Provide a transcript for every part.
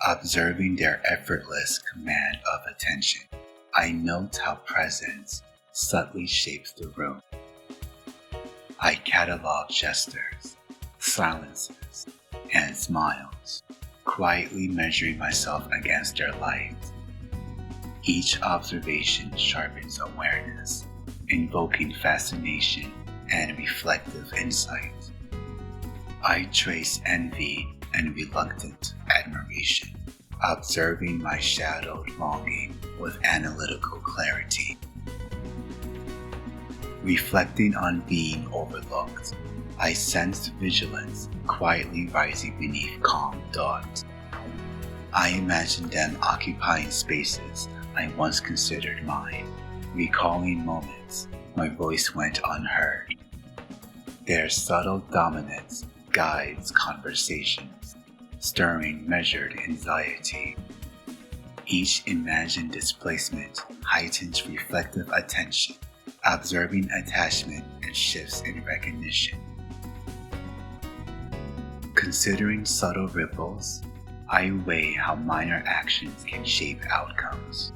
Observing their effortless command of attention, I note how presence subtly shapes the room. I catalog gestures, silences, and smiles, quietly measuring myself against their light. Each observation sharpens awareness, invoking fascination and reflective insight. I trace envy and reluctant admiration, observing my shadowed longing with analytical clarity. Reflecting on being overlooked, I sensed vigilance quietly rising beneath calm thought. I imagined them occupying spaces I once considered mine, recalling moments my voice went unheard. Their subtle dominance guides conversations, stirring measured anxiety. Each imagined displacement heightens reflective attention, observing attachment and shifts in recognition. Considering subtle ripples, I weigh how minor actions can shape outcomes.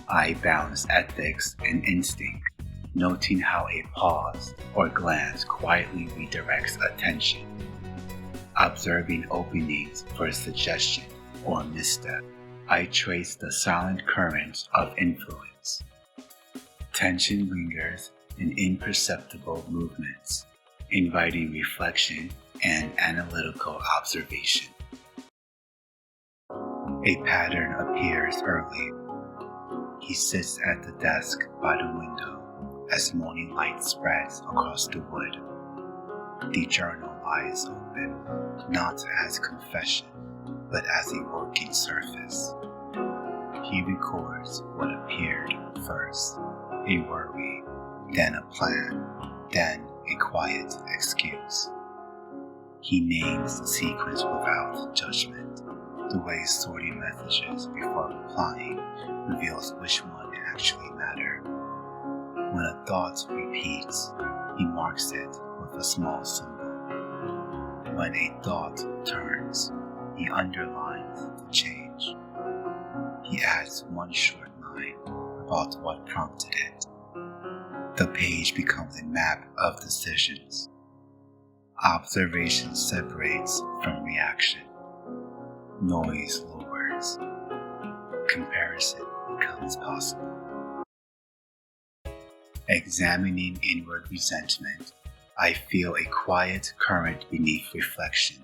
I balance ethics and instinct, noting how a pause or glance quietly redirects attention. Observing openings for a suggestion or misstep, I trace the silent currents of influence. Tension lingers in imperceptible movements, inviting reflection and analytical observation. A pattern appears early. He sits at the desk by the window as morning light spreads across the wood. The journal lies open, not as confession, but as a working surface. He records what appeared first, a worry, then a plan, then a quiet excuse. He names the sequence without judgment. The way sorting messages before replying reveals which one actually matter. When a thought repeats, he marks it with a small symbol. When a thought turns, he underlines the change. He adds one short line about what prompted it. The page becomes a map of decisions. Observation separates from reaction. Noise lowers. Comparison becomes possible. Examining inward resentment, I feel a quiet current beneath reflection.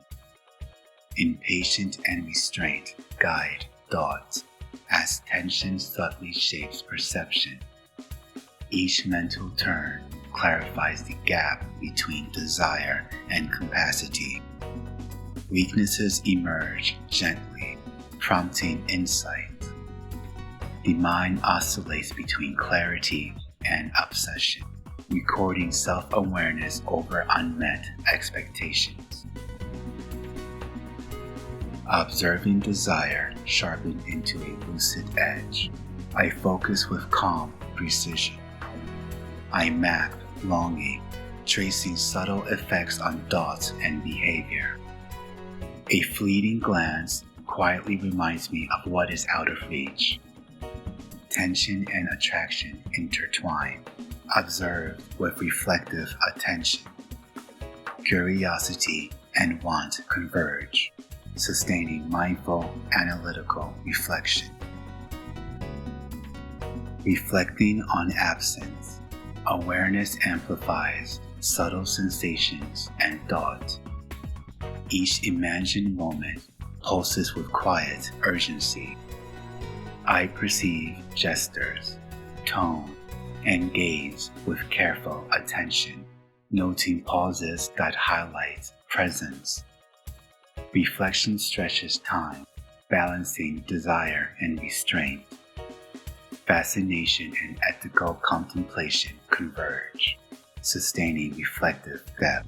Impatience and restraint guide thought as tension subtly shapes perception. Each mental turn clarifies the gap between desire and capacity. Weaknesses emerge gently, prompting insight. The mind oscillates between clarity and obsession, recording self-awareness over unmet expectations. Observing desire sharpened into a lucid edge, I focus with calm precision. I map longing, tracing subtle effects on thoughts and behavior. A fleeting glance quietly reminds me of what is out of reach. Tension and attraction intertwine, observed with reflective attention. Curiosity and want converge, sustaining mindful, analytical reflection. Reflecting on absence, awareness amplifies subtle sensations and thought. Each imagined moment pulses with quiet urgency. I perceive gestures, tone, and gaze with careful attention, noting pauses that highlight presence. Reflection stretches time, balancing desire and restraint. Fascination and ethical contemplation converge, sustaining reflective depth.